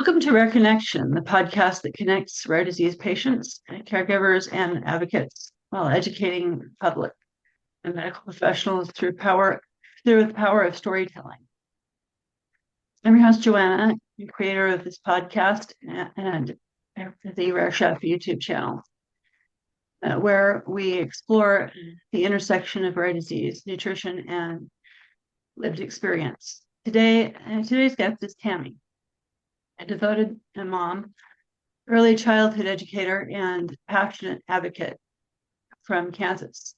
Welcome to Rare Connection, the podcast that connects rare disease patients, caregivers, and advocates while educating the public and medical professionals through the power of storytelling. I'm your host, Joanna, creator of this podcast and the Rare Chef YouTube channel, where we explore the intersection of rare disease, nutrition, and lived experience. Today's guest is Tami, a devoted mom, early childhood educator, and passionate advocate from Kansas.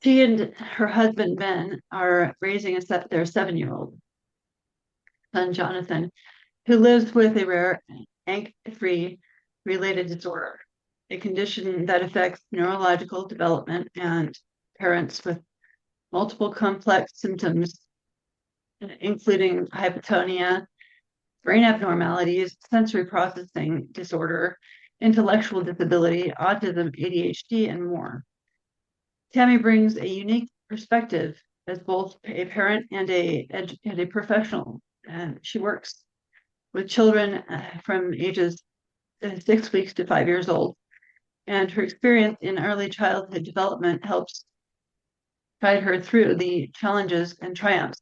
She and her husband, Ben, are raising their 7-year-old son, Jonathan, who lives with a rare ANK3 related disorder, a condition that affects neurological development and parents with multiple complex symptoms, including hypotonia, brain abnormalities, sensory processing disorder, intellectual disability, autism, ADHD, and more. Tami brings a unique perspective as both a parent and a professional. And she works with children from ages 6 weeks to 5 years old. And her experience in early childhood development helps guide her through the challenges and triumphs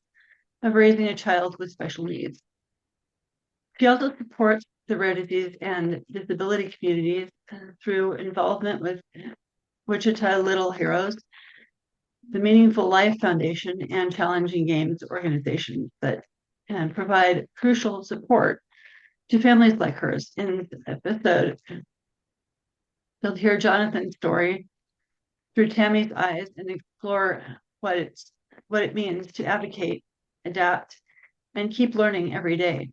of raising a child with special needs. She also supports the rare disease and disability communities through involvement with Wichita Little Heroes, the Meaningful Life Foundation, and Challenging Games organizations that provide crucial support to families like hers. In this episode, you'll hear Jonathan's story through Tami's eyes and explore what it means to advocate, adapt, and keep learning every day.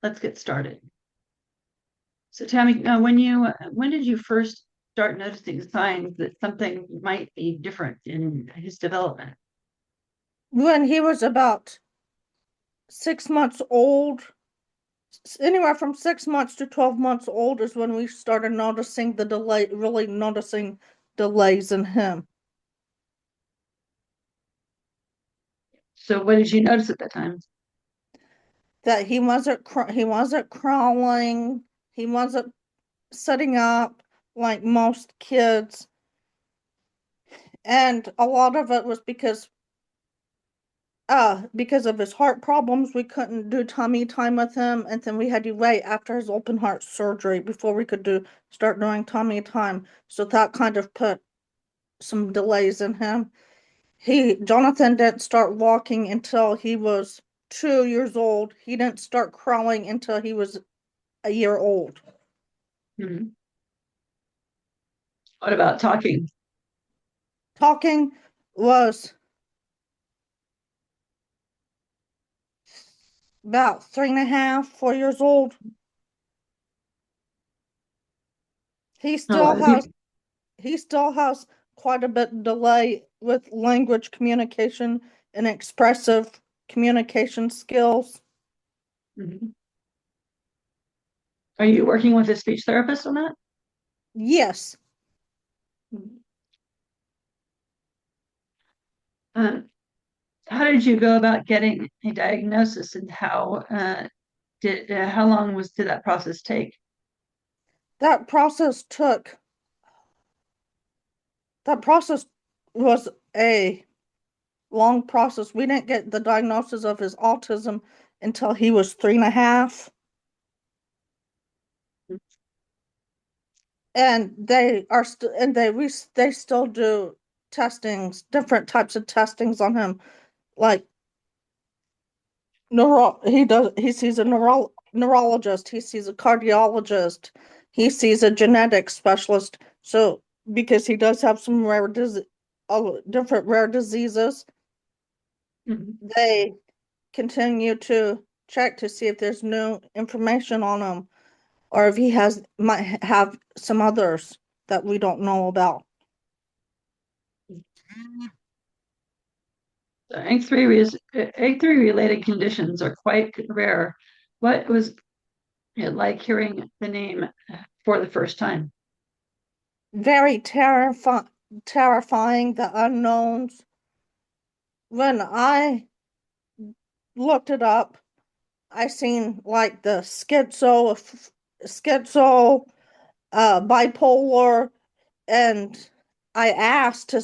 Let's get started. So Tami, when did you first start noticing signs that something might be different in his development? When he was about 6 months old, anywhere from 6 months to 12 months old is when we started noticing really noticing delays in him. So what did you notice at that time? That he wasn't crawling, he wasn't sitting up like most kids. And a lot of it was because of his heart problems. We couldn't do tummy time with him, and then we had to wait after his open heart surgery before we could start doing tummy time. So that kind of put some delays in him. Jonathan didn't start walking until he was 2 years old. He didn't start crawling until he was a year old. Mm-hmm. What about talking? Talking was about 3.5, 4 years old. He still has quite a bit of delay with language communication and expressive communication skills. Mm-hmm. Are you working with a speech therapist on that? Yes. Um, how did you go about getting a diagnosis, and how long did that process take? That process was a long process. We didn't get the diagnosis of his autism until he was 3.5. And they still do different types of testings on him. Like he sees a neurologist, he sees a cardiologist, he sees a genetics specialist. So because he does have some different rare diseases, Mm-hmm. they continue to check to see if there's new information on him, or if he might have some others that we don't know about. So ANK3 related conditions are quite rare. What was it like hearing the name for the first time? Very terrifying, the unknowns. When I looked it up, I seen like the schizo, bipolar, and I asked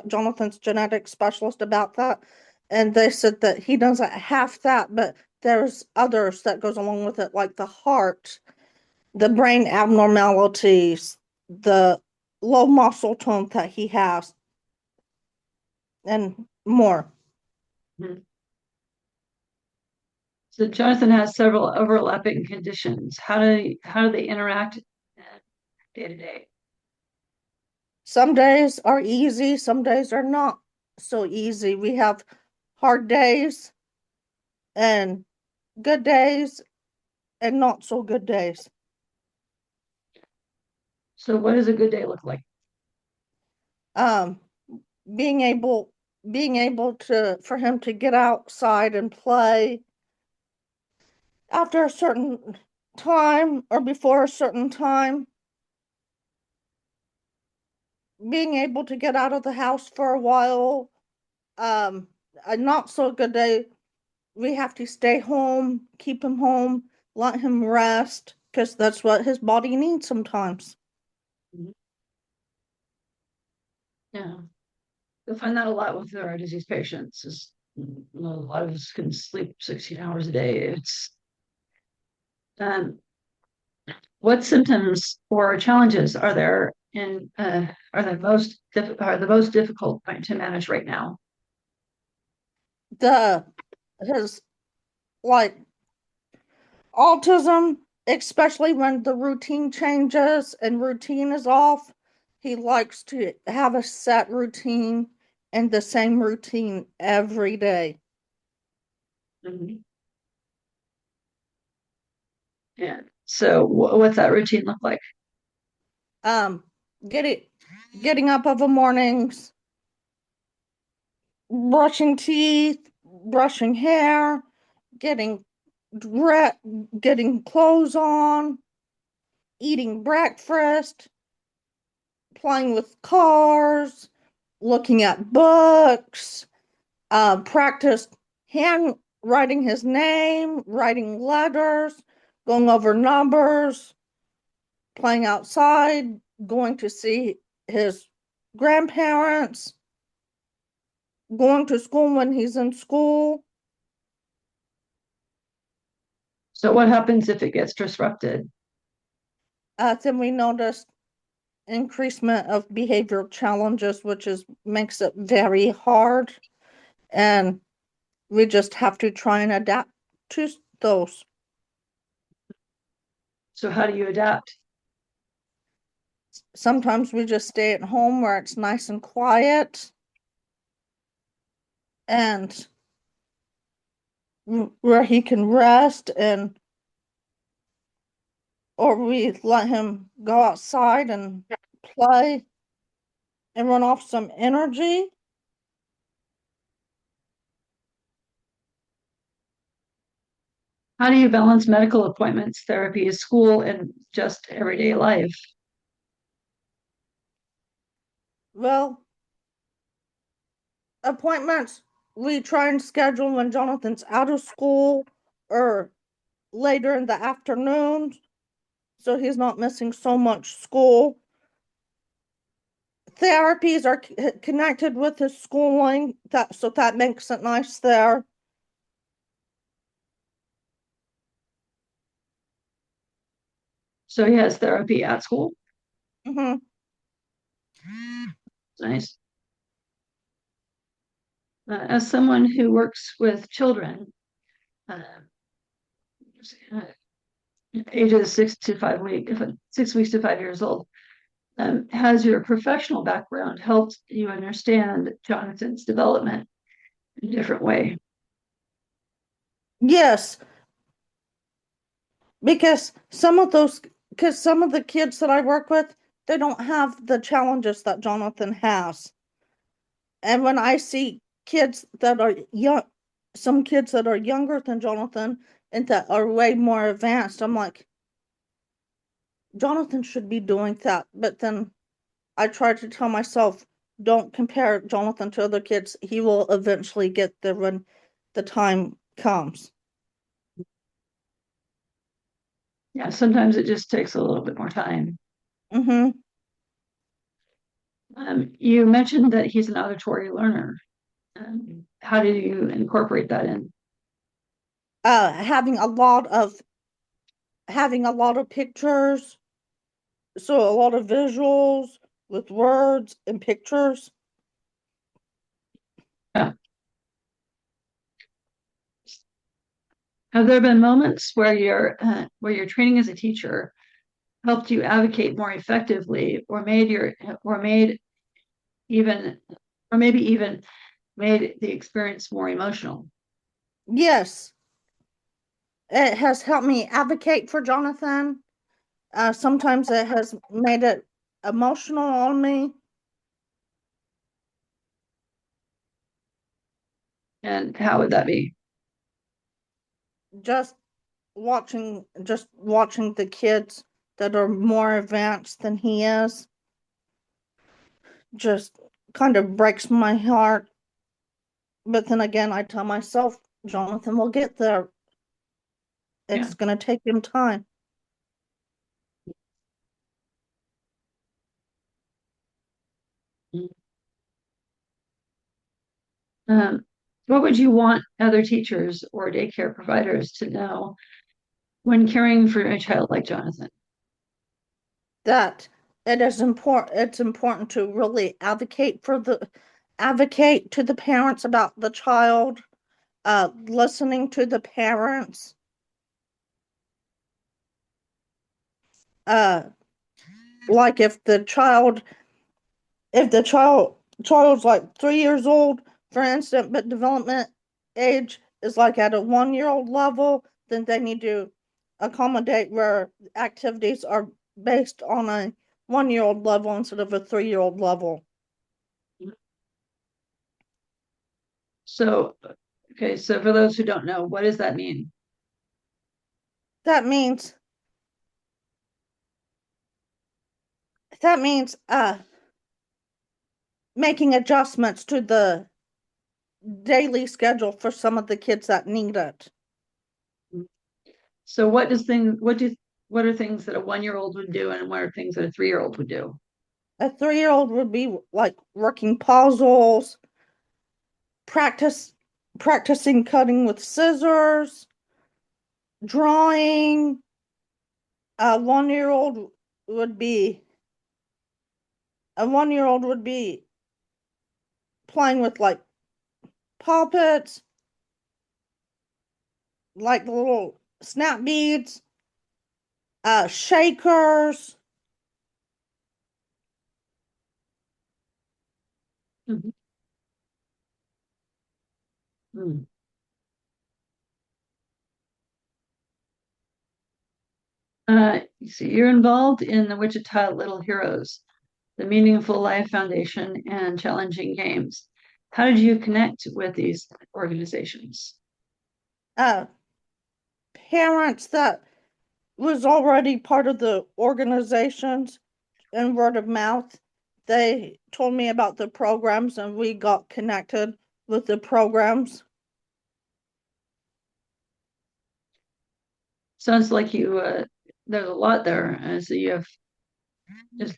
Jonathan's genetic specialist about that, and they said that he doesn't have that, but there's others that goes along with it, like the heart, the brain abnormalities, the low muscle tone that he has, and more. Mhm. So Jonathan has several overlapping conditions. How do they interact day to day? Some days are easy, some days are not so easy. We have hard days and good days and not so good days. So what does a good day look like? Um, being able to for him to get outside and play after a certain time or before a certain time, being able to get out of the house for a while. Um, a not so good day, we have to stay home, keep him home, let him rest, because that's what his body needs sometimes. Mhm. Yeah, you'll find that a lot with our disease patients. Is a lot of us can sleep 16 hours a day. It's um, what symptoms or challenges are there in are the most difficult to manage right now? The his like autism, especially when the routine changes and routine is off, he likes to have a set routine and the same routine every day. Mhm. Yeah. So what's that routine look like? Um, get it, getting up of the mornings, brushing teeth, brushing hair, getting dress, getting clothes on, eating breakfast, playing with cars, looking at books, practiced handwriting his name, writing letters, going over numbers, playing outside, going to see his grandparents, going to school when he's in school. So what happens if it gets disrupted? Then we noticed increasement of behavioral challenges, which is makes it very hard, and we just have to try and adapt to those. So how do you adapt? Sometimes we just stay at home where it's nice and quiet, and where he can rest, and or we let him go outside and play and run off some energy. How do you balance medical appointments, therapy, school, and just everyday life? Well, appointments we try and schedule when Jonathan's out of school or later in the afternoon, so he's not missing so much school. Therapies are connected with his schooling, that makes it nice there. So he has therapy at school. Hmm. Nice. As someone who works with children, uh, ages 6 weeks to 5 years old, has your professional background helped you understand Jonathan's development in a different way? Yes, because some of the kids that I work with, they don't have the challenges that Jonathan has. And when I see kids that are young, some kids that are younger than Jonathan and that are way more advanced, I'm like, Jonathan should be doing that. But then I try to tell myself, don't compare Jonathan to other kids. He will eventually get there when the time comes. Yeah, sometimes it just takes a little bit more time. Mm-hmm. You mentioned that he's an auditory learner. How do you incorporate that in? Uh, having a lot of having a lot of pictures, so a lot of visuals with words and pictures. Yeah. Have there been moments where your training as a teacher helped you advocate more effectively, or made even or maybe even made the experience more emotional? Yes, it has helped me advocate for Jonathan. Sometimes it has made it emotional on me. And how would that be? Just just watching the kids that are more advanced than he is, just kind of breaks my heart. But then again, I tell myself, Jonathan will get there. Yeah. It's going to take him time. Um, what would you want other teachers or daycare providers to know when caring for a child like Jonathan? That it is important. It's important to really advocate to the parents about the child, listening to the parents, uh, like if the child's like 3 years old, for instance, but development age is like at a 1 year old level, then they need to accommodate where activities are based on a 1 year old level instead of a 3 year old level. So, okay, so for those who don't know, what does that mean? That means that means making adjustments to the daily schedule for some of the kids that need it. So what are things that a 1-year-old would do, and what are things that a 3-year-old would do? A 3 year old would be like working puzzles, practice practicing cutting with scissors, drawing. A 1 year old would be a 1 year old would be playing with like puppets, like the little snap beads, shakers. Mhm. Mm. So you're involved in the Wichita Little Heroes, the Meaningful Life Foundation, and Challenging Games. How did you connect with these organizations? uh Parents that was already part of the organizations and word of mouth. They told me about the programs and we got connected with the programs. Sounds like there's a lot there. So you have just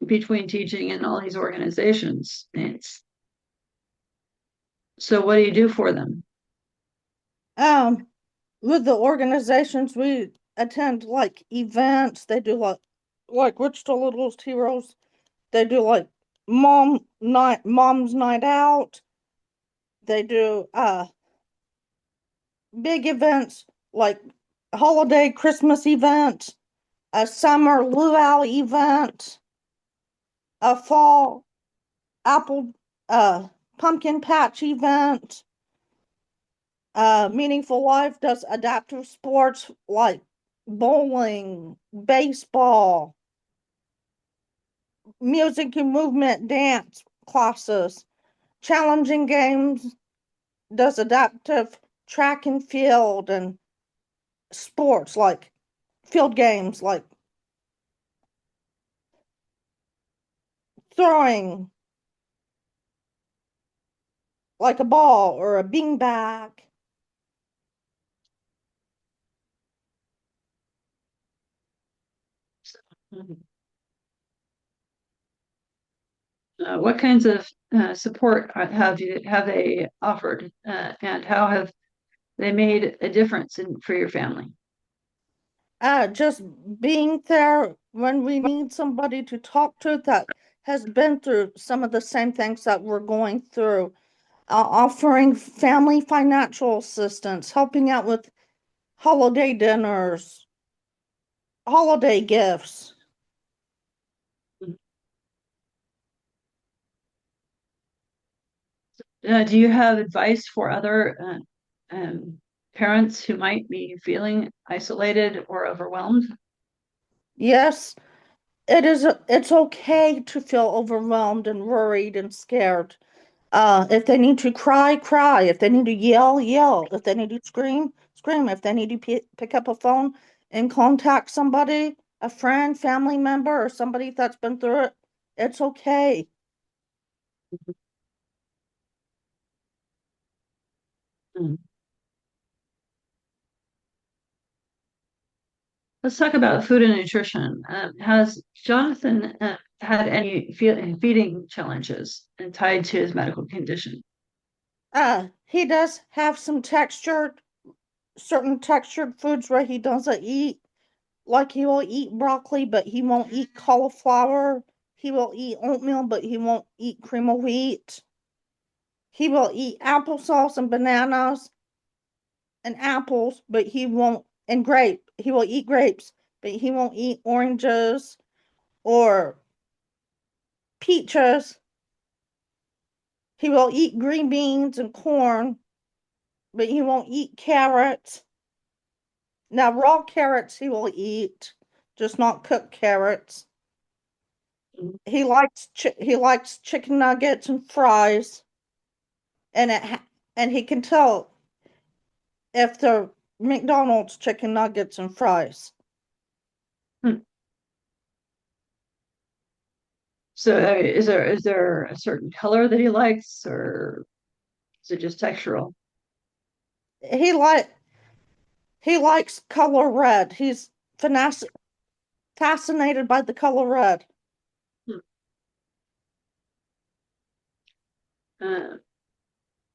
between teaching and all these organizations. So what do you do for them? Um, with the organizations, we attend like events. They do like Wichita Littlest Heroes. They do like mom's night out. They do big events like holiday Christmas event, a summer luau event, a fall apple uh pumpkin patch event. Meaningful Life does adaptive sports like bowling, baseball, music and movement dance classes. Challenging Games does adaptive track and field and sports like field games like throwing like a ball or a beanbag. Mhm. What kinds of support have they offered, and how have they made a difference for your family? Just being there when we need somebody to talk to that has been through some of the same things that we're going through. Offering family financial assistance, helping out with holiday dinners, holiday gifts. Do you have advice for other parents who might be feeling isolated or overwhelmed? Yes, it's okay to feel overwhelmed and worried and scared. If they need to cry, cry. If they need to yell, yell. If they need to scream, scream. If they need to pick up a phone and contact somebody, a friend, family member, or somebody that's been through it, it's okay. Mm. Let's talk about food and nutrition. Has Jonathan had any feeding challenges tied to his medical condition? He does have certain textured foods where he doesn't eat. Like he will eat broccoli, but he won't eat cauliflower. He will eat oatmeal, but he won't eat cream of wheat. He will eat applesauce and bananas and apples, but he will eat grapes, but he won't eat oranges or peaches. He will eat green beans and corn, but he won't eat carrots. Now, raw carrots he will eat, just not cooked carrots. Mm. He likes chicken nuggets and fries, and and he can tell if they're McDonald's chicken nuggets and fries. Hmm. So, is there a certain color that he likes, or is it just textural? He like he likes color red. He's fascinated by the color red. Hmm. Uh,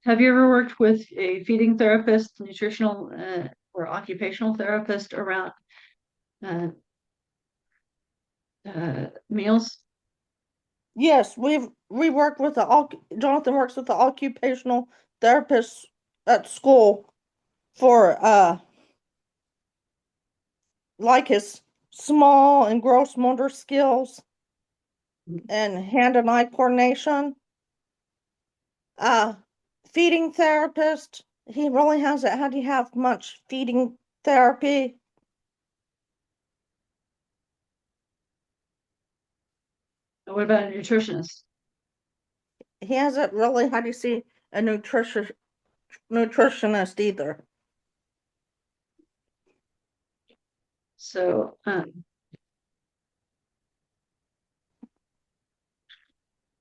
have you ever worked with a feeding therapist, nutritional, or occupational therapist around uh, meals? Yes, we work with Jonathan works with the occupational therapist at school for like his small and gross motor skills and hand and eye coordination. Uh Feeding therapist, he really hasn't had to have much feeding therapy. What about a nutritionist? He hasn't really had to see a nutritionist either. So,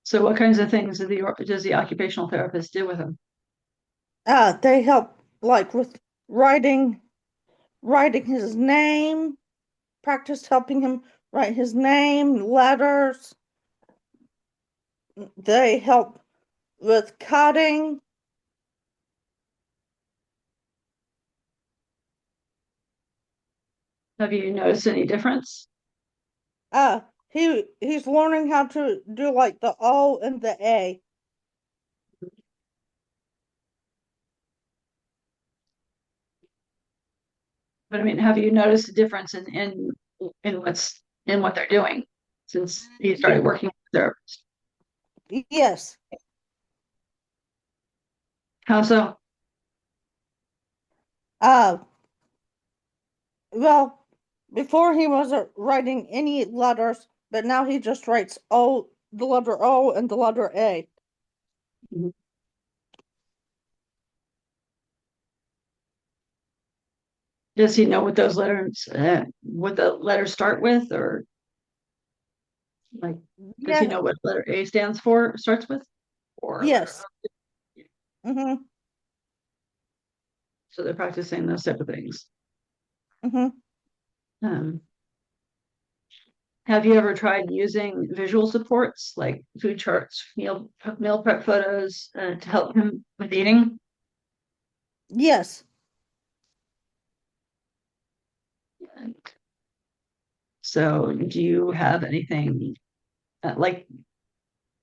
so what kinds of things does the occupational therapist do with him? They help like with writing writing his name, practice helping him write his name, letters. They help with cutting. Have you noticed any difference? He's learning how to do like the O and the A. But I mean, have you noticed a difference in what they're doing since he Ye- started working with therapists? yes. How so? Uh, well, before he wasn't writing any letters, but now he just writes the letter O and the letter A. Mhm. Does he know what the letters start with, or like, does he Yeah. know what letter A starts with, or letter Yes. O? Mm-hmm. So they're practicing those type of things. Mm-hmm. Um, Have you ever tried using visual supports like food charts, meal prep photos to help him with eating? Yes, So, do you have anything like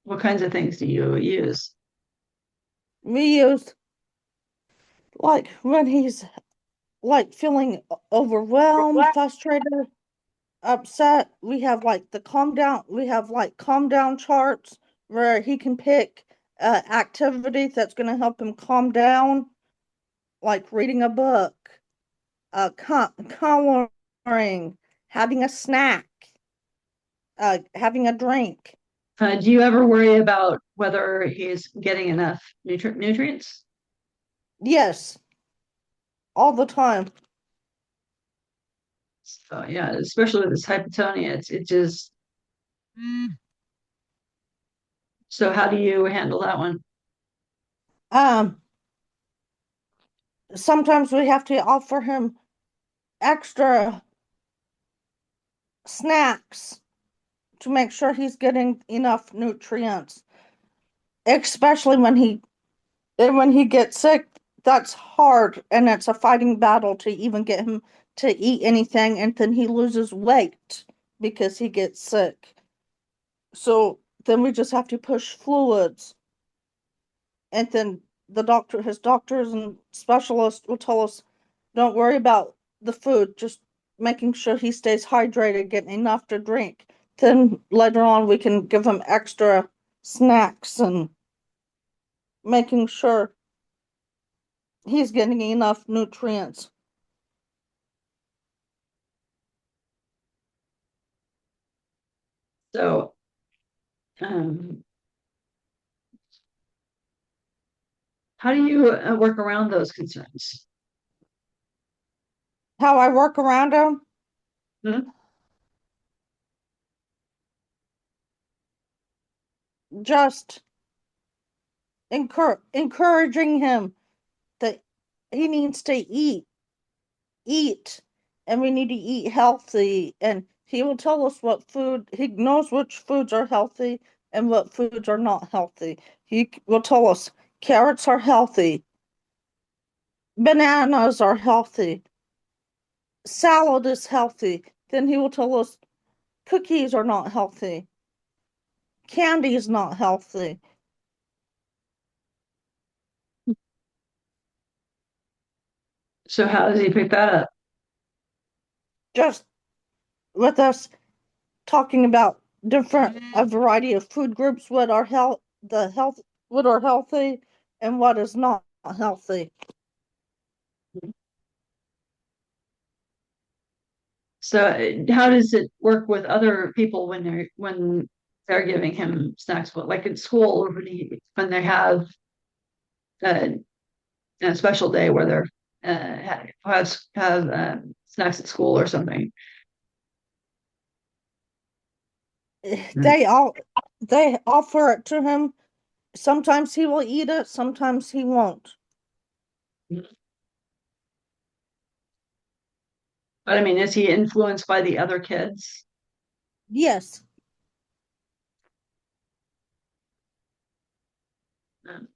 what kinds of things do you use? we use like when he's like feeling overwhelmed, frustrated, upset, we have like calm down charts where he can pick activities that's going to help him calm down, like reading a book, coloring, having a snack, having a drink. Do you ever worry about whether he's getting enough nutrients? Yes, all the time. So, yeah, especially with this hypotonia, it just so how do you handle that one? um Sometimes we have to offer him extra snacks to make sure he's getting enough nutrients, especially when he gets sick. That's hard, and it's a fighting battle to even get him to eat anything, and then he loses weight because he gets sick. So then we just have to push fluids, and then his doctors and specialists will tell us, don't worry about the food, just making sure he stays hydrated, getting enough to drink. Then later on, we can give him extra snacks and making sure he's getting enough nutrients. So, um, how do you work around those concerns? How I work around him, Hmm? just encouraging him that he needs to eat, and we need to eat healthy, and he will tell us what food he knows, which foods are healthy and what foods are not healthy. He will tell us carrots are healthy, bananas are healthy, salad is healthy. Then he will tell us cookies are not healthy, candy is not healthy. So, how does he pick that up? Just with us talking about a variety of food groups, what are healthy and what is not healthy. So, how does it work with other people when they're giving him snacks? What, like in school, or when they have a, a special day where they're have snacks at school or something? They all they offer it to him. Sometimes he will eat it, sometimes he won't. But I mean, is he influenced by the other kids? Yes, Um,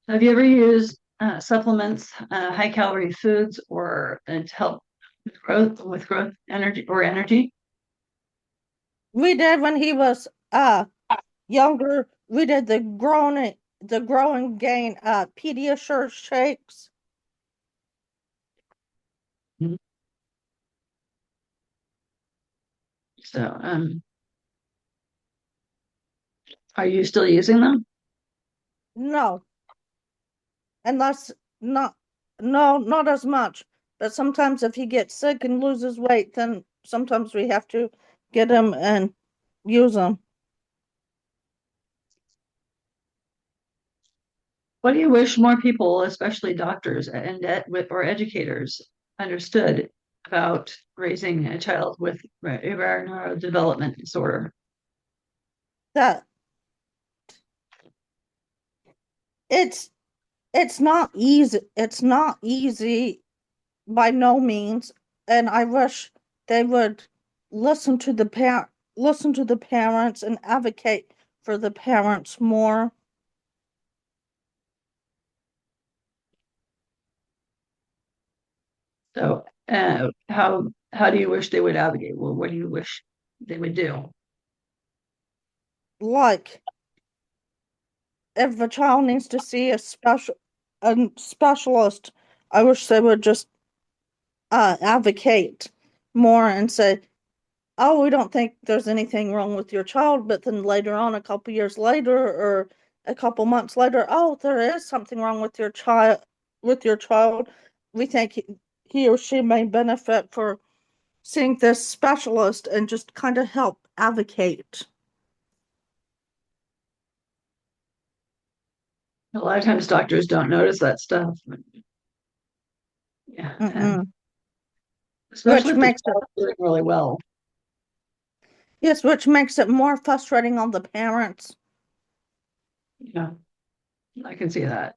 Have you ever used supplements, high calorie foods, or to help with growth energy? we did when he was younger. We did the growing gain Pediasure shakes. Mhm. So, are you still using them? No, unless not no, not as much. But sometimes if he gets sick and loses weight, then sometimes we have to get him and use them. What do you wish more people, especially doctors or educators, understood about raising a child with rare neurodevelopment disorder? That it's it's not easy. It's not easy by no means. And I wish they would listen to the parents and advocate for the parents more. So, how do you wish they would advocate? Well, what do you wish they would do? Like if a child needs to see a specialist, I wish they would just advocate more and say, "Oh, we don't think there's anything wrong with your child," but then later on, a couple years later or a couple months later, "Oh, there is something wrong with your child. With your child, we think he or she may benefit for seeing this specialist," and just kind of help advocate. A lot of times doctors don't notice that stuff. Yeah, especially Which if the makes it child's doing really well. Yes, which makes it more frustrating on the parents. Yeah, I can see that.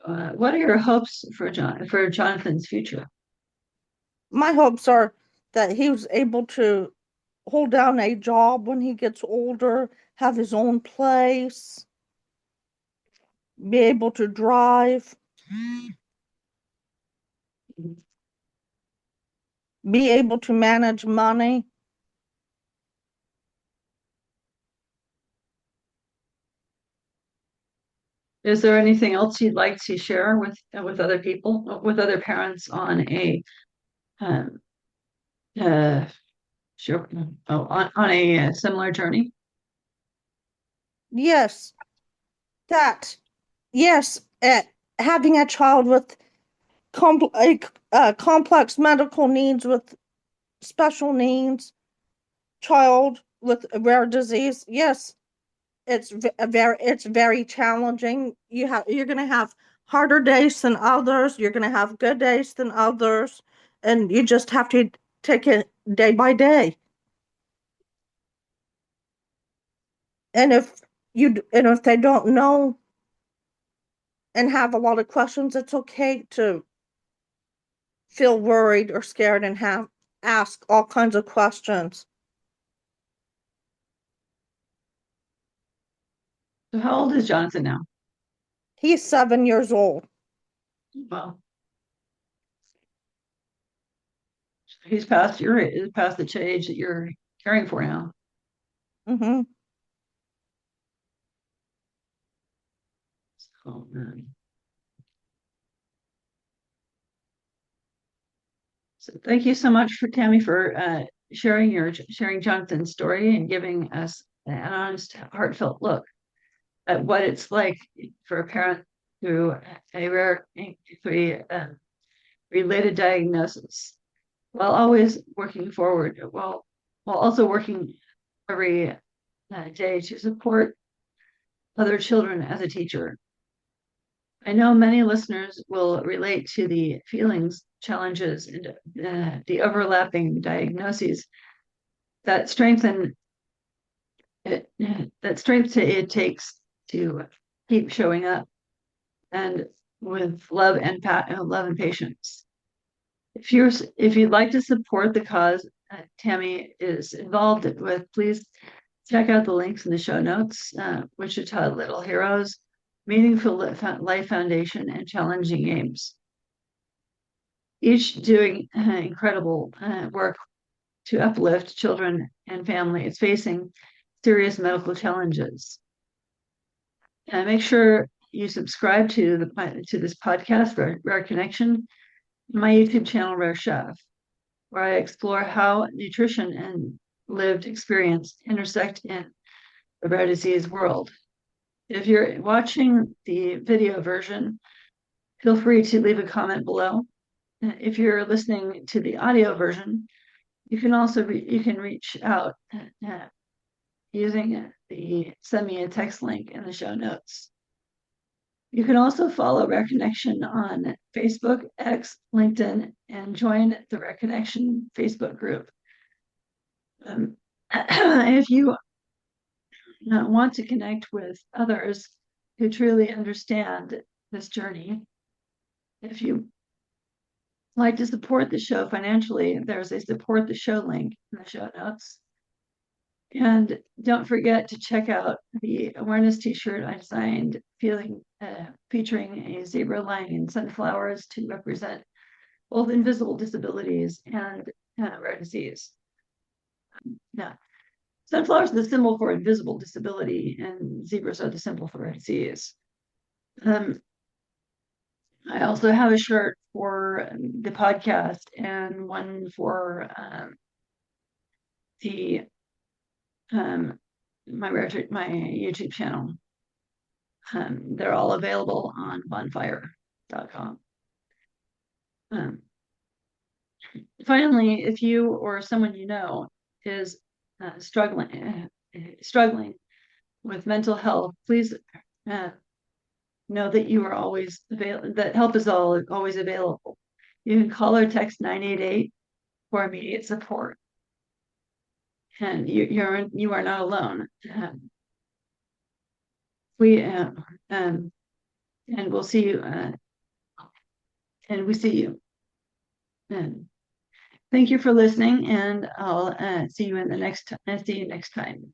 What are your hopes for Jonathan's future? My hopes are that he was able to hold down a job when he gets older, have his own place, be able to drive, be able to manage money. Is there anything else you'd like to share with other people, with other parents on a um, uh, sure, on a similar journey? Yes, that, yes, having a child with complex medical needs, with special needs, child with a rare disease. Yes, it's very challenging. You're gonna have harder days than others. You're gonna have good days than others, and you just have to take it day by day. And if they don't know and have a lot of questions, it's okay to feel worried or scared and have ask all kinds of questions. So how old is Jonathan now? He's 7 years old. Well, he's past the age that you're caring for now. Hmm. So, so thank you so much for Tami for sharing Jonathan's story and giving us an honest, heartfelt look at what it's like for a parent through a rare three related diagnosis, while always working forward, while also working every day to support other children as a teacher. I know many listeners will relate to the feelings, challenges, and the overlapping diagnoses that strengthen it, that strength it takes to keep showing up and with love and patience. If you'd like to support the cause Tami is involved with, please check out the links in the show notes. Wichita Little Heroes, Meaningful Life Foundation, and Challenging Games. Each doing incredible work to uplift children and families facing serious medical challenges. Make sure you subscribe to this podcast, Rare Connection, my YouTube channel, Rare Chef, where I explore how nutrition and lived experience intersect in the rare disease world. If you're watching the video version, feel free to leave a comment below. If you're listening to the audio version, you can also reach out using the send me a text link in the show notes. You can also follow Rare Connection on Facebook, X, LinkedIn, and join the Rare Connection Facebook group. If you want to connect with others who truly understand this journey, if you like to support the show financially, there's a support the show link in the show notes. And don't forget to check out the awareness t-shirt I designed featuring a zebra lying in sunflowers to represent both invisible disabilities and rare disease. Now, sunflowers are the symbol for invisible disability, and zebras are the symbol for rare disease. I also have a shirt for the podcast and one for the my YouTube channel. They're all available on bonfire.com. Finally, if you or someone you know is struggling with mental health, please know that you are always available, that help is always available. You can call or text 988 for immediate support. And you are not alone. And we'll see you, and we see you. And thank you for listening, and I'll see you next time.